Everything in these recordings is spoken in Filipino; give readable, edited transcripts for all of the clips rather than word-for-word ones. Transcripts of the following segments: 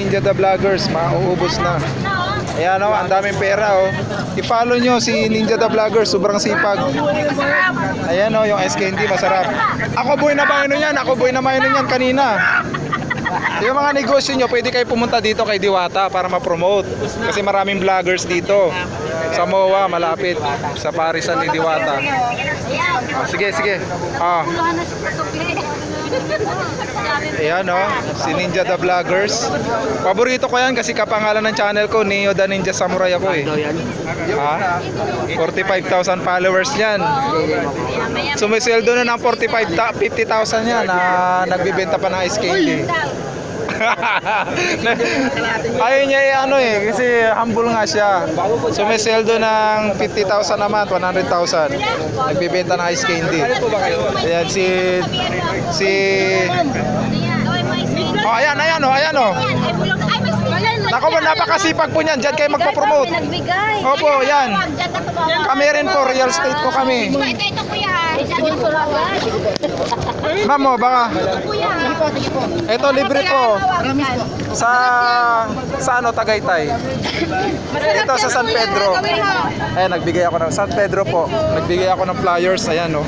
Ninja the Vloggers, mauubos na. Ayan o, ang daming pera o. I-follow nyo si Ninja the Vlogger, sobrang sipag. Ayan o, yung ice candy, masarap. Ako boy na mainon yan, ako boy na mainon yan kanina. Yung mga negosyo nyo, pwede kayo pumunta dito kay Diwata para ma-promote. Kasi maraming vloggers dito. Sa MOA, malapit. Sa parisan ni Diwata. Sige, sige. Ayan o, si Ninja the Vloggers. Paborito ko yan kasi kapangalan ng channel ko, Neo the Ninja Samurai ako eh. Ha? 45,000 followers yan. Sumisweldo na ng 50,000 yan na nagbibenta pa ng ice candy. Ayaw niya ano eh, kasi humble nga siya. Sumisweldo ng 50,000 naman, 100,000. Nagbibenta ng ice candy. Ayan oh, ayan oh. Nako, napakasipag po niyan. Diyan kayo magpa-promote. Opo, yan. Kami rin po, real estate ko kami. Ito kuya. Ma'am mo, baka. Ito, libre po. Sa ano, Tagaytay. Ito sa San Pedro. Ayan, nagbigay ako ng San Pedro po. Nagbigay ako ng flyers, ayan oh.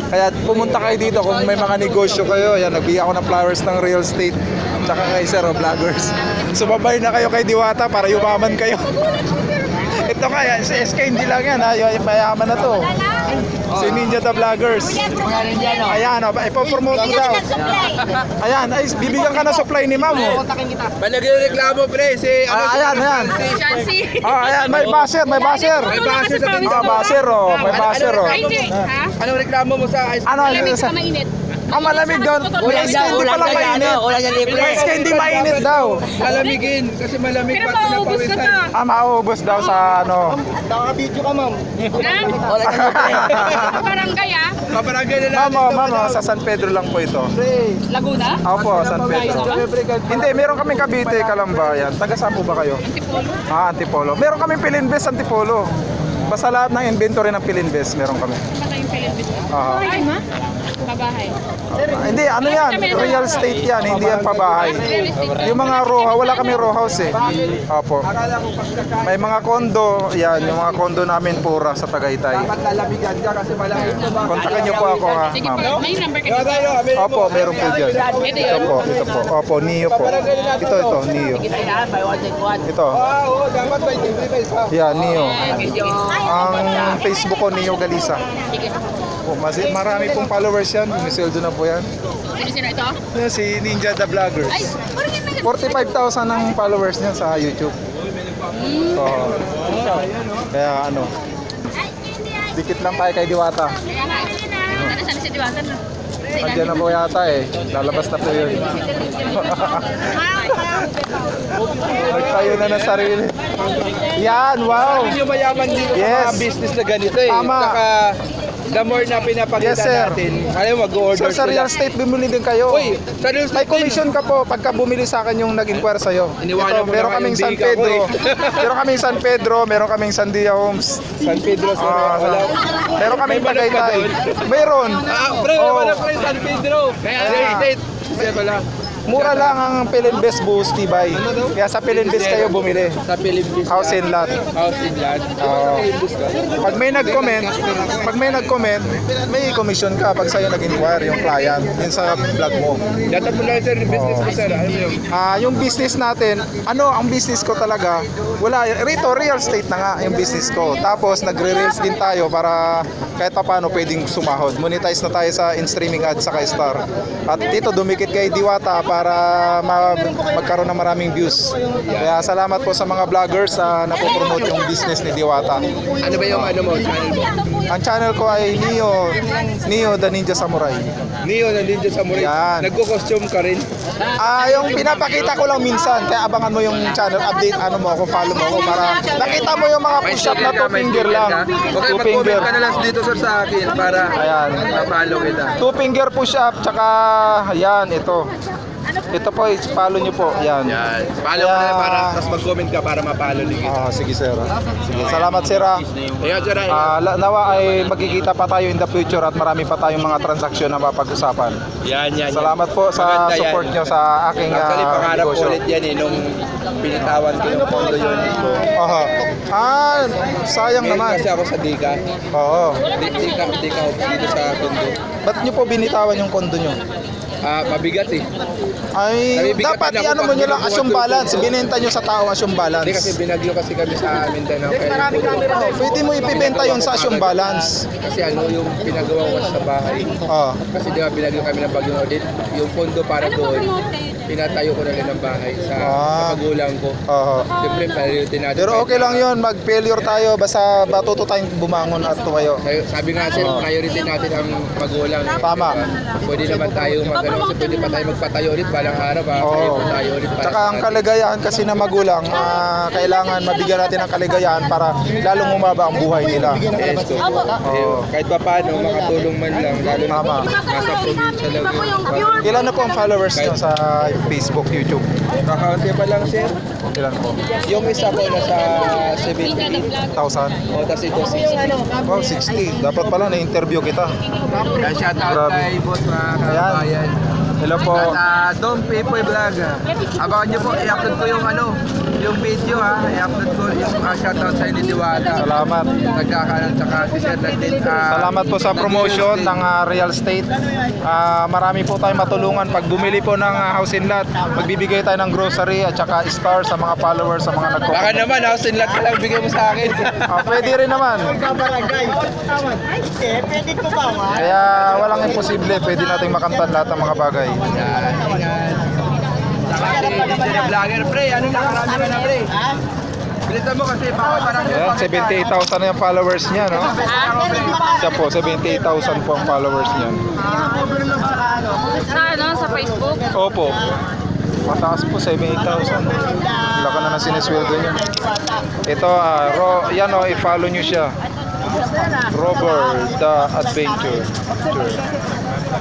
Kaya pumunta kayo dito kung may mga negosyo kayo. Ayan, nagbigay ako ng flyers ng real estate. Tsaka kay Sir o Vloggers. Sumabay na kayo kay Diwata para yumaman kayo. Ito kaya, si SK hindi lang yan ha. Yung mayaman na to. Si Ninja the Vloggers. Ayan o, ipopromote mo daw. Ayan, ay, bibigyan ka na supply ni ma'am o. May nagreklamo pre, si ano Ayan. Ayan, may basher. May basher sa tinta. Basher o, may basher o. Anong reklamo mo sa ice Ano, Mainit. ang malamig doon. Ice candy pala mainit. Ice candy mainit daw. Malamigin kasi malamig Pero pag maubos ka pinapawisan. to. Maubos daw sa ano. Naka-video ka ma'am. Barangay ah. Kabarangay na lang. Ma'am, sa San Pedro lang po ito. Laguna? Opo, San Pedro. Hindi, meron kaming Cavite, Calamba yan. Taga saan po ba kayo? Antipolo. Antipolo. Meron kaming Pilinbes, Antipolo. Basta lahat ng inventory ng Pilinbes, meron kami. Baka yung Philippines. Ay, ma? Pabahay. Hindi, ano yan? Real estate yan, hindi yan pabahay. Yung mga row, wala kami row house eh. Opo. May mga kondo, yan, yung mga kondo namin pura sa Tagaytay. Dapat lalamigan ka kasi malamig. Kontakin niyo po ako ha, Sige ma'am. po, may number ka dito. Opo, meron po dyan. Ito po. Opo, Neo po. Ito, Neo. Ito. Oo, dapat may libre pa isa. Yan, Neo. Ang Facebook ko, Neo Galisa. Po, marami pong followers yan. Miseldo na po yan. Sino ito? Yan, si Ninja the Vloggers. Ay, 45,000 ang followers niya sa YouTube. So, kaya ano, dikit lang tayo kay Diwata. Ano saan si Diwata na? Andiyan na po yata eh. Lalabas na po yun. Nagtayo na ng sarili. Yan, wow. Hindi yung mayaman dito Yes. sa mga business na ganito eh. Tama. Saka the more na pinapakita Yes, sir. natin, alam mo, mag-order Sir, sa real estate, bumili din kayo. Uy, sa real May estate commission ka po pagka bumili sa akin yung nag-inquire sa'yo. Iniwanan mo Meron naman kaming yung San bika ko Pedro. eh. Meron kaming San Pedro, meron kaming Sandia Homes. San Pedro, sir. Wala. Meron kaming May balot ka Tagaytay. doon? Meron. Pre, Oh. wala pa rin San Pedro. Real estate. Kasi wala. Mura lang ang Pilinbes Boost Tibay. Kaya sa Pilinbes kayo bumili. Sa Philippines. House and lot. House in land. Oo. Philippines ka. Pag may nag-comment, may commission ka pag sa'yo nag-inquire yung client, yun sa vlog mo. Dapat mo lang sir, yung business ko sir. Ano yun? Yung business natin, ang business ko talaga, wala, rito real estate na nga yung business ko. Tapos nagre-reels din tayo para kahit pa paano pwedeng sumahod. Monetize na tayo sa in-streaming ads sa Star. At dito dumikit kay Diwata para magkaroon ng maraming views. Kaya salamat po sa mga vloggers na napopromote yung business ni Diwata. Ano ba yung ano mo? Channel mo? Ang channel ko ay Neo the Ninja Samurai. Neo, nandun dyan sa Muray. Yan. Nagko-costume ka rin. Yung pinapakita ko lang minsan, kaya abangan mo yung channel update, follow mo ako para nakita mo yung mga push-up na 2 finger lang. Okay, 2 mag-comment finger. ka na lang dito sir sa akin para Ayan. ma-follow kita. 2 finger push-up, tsaka yan, ito. Ito po, follow nyo po. Yan. Yan. Follow mo na para, tapos mag-comment ka para mapalo din kita. Sige sir. Sige. Salamat sir. Ayan, sir. Nawa ay magkikita pa tayo in the future at marami pa tayong mga transaksyon na mapag-usapan. Yan. Salamat po sa Maganda yan. support nyo sa aking Actually, pangarap negosyo. ulit yan nung pinitawan ko yung pondo yun. Aha. Sayang Ngayon naman. kasi ako sa Dika. Oo. Dika ako dito sa pondo. Ba't nyo po binitawan yung kondo nyo? Mabigat eh. Ay, Nabibigatan dapat ako i-ano mo pag nyo lang binubuhat asyung ko. balance. Binenta nyo sa tao asyung Hindi kasi balance. binagyo kasi kami sa Mindanao. Pwede mo ipibenta yun sa asyung balance. Kasi yung pinagawa ko kasi sa bahay. Oo. Kasi di ba binagyo kami ng Baguio Audit. Yung pondo para doon, pinatayo ko na rin ng bahay sa magulang ko. Oo. Siyempre, palilutin natin. Pero okay lang yun, mag-failure tayo, basta matuto tayong bumangon at tumayo. Sabi nga sir, priority natin ang magulang. Tama. Pwede naman tayo kasi pwede pa tayo magpatayo ulit balang araw. Oo. Tayo ulit para Tsaka ang kaligayahan kasi na magulang, kailangan mabigyan natin ng kaligayahan para lalong umaba ang buhay nila. Yes, so, kahit pa paano, makatulong man lang, lalo na Tama. nasa probinsya lang. Ilan na po ang followers nyo sa Facebook, YouTube? Kakaunti pa lang sir. Ilan po? Yung isa ko nasa 70. 1,000? O, tas ito 60. Wow, 60. Dapat pala na-interview kita. Yan, shout out Grabe. kay boss mga Ayan. kabayan. Hello po. At Dom Pepoy Vlog. Abangan nyo po, i-upload ko yung video i-upload ko yung shoutout sa inyo Diwata. Salamat. Nagkakaroon tsaka si Sir Nagdin. Salamat po sa promotion ng real estate. Marami po tayong matulungan pag bumili po ng house in lot. Magbibigay tayo ng grocery at saka star sa mga followers, sa mga Baka nagko-comment. naman, house in lot ka lang bigay mo sa akin. Pwede rin naman. Kaya walang imposible. Pwede nating makamtan lahat ng mga bagay. Yan, ingat. Saka si DJ na vlogger, pre. Ano nakarami ka na, pre? Bilisan mo kasi baka parang Ayan, 78,000 na yung followers niya, no? Siya po, 78,000 po ang followers niya. Sa Facebook? Opo. Mataas po, 78,000. Wala ka na na sinesweldo niya. Ito, yan o, i-follow nyo siya. Robert the Adventure.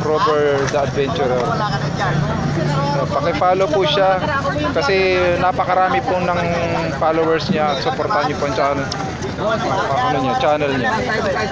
Robert the Adventurer. Paki-follow po siya kasi napakarami po ng followers niya at supportan niyo po ang channel niya.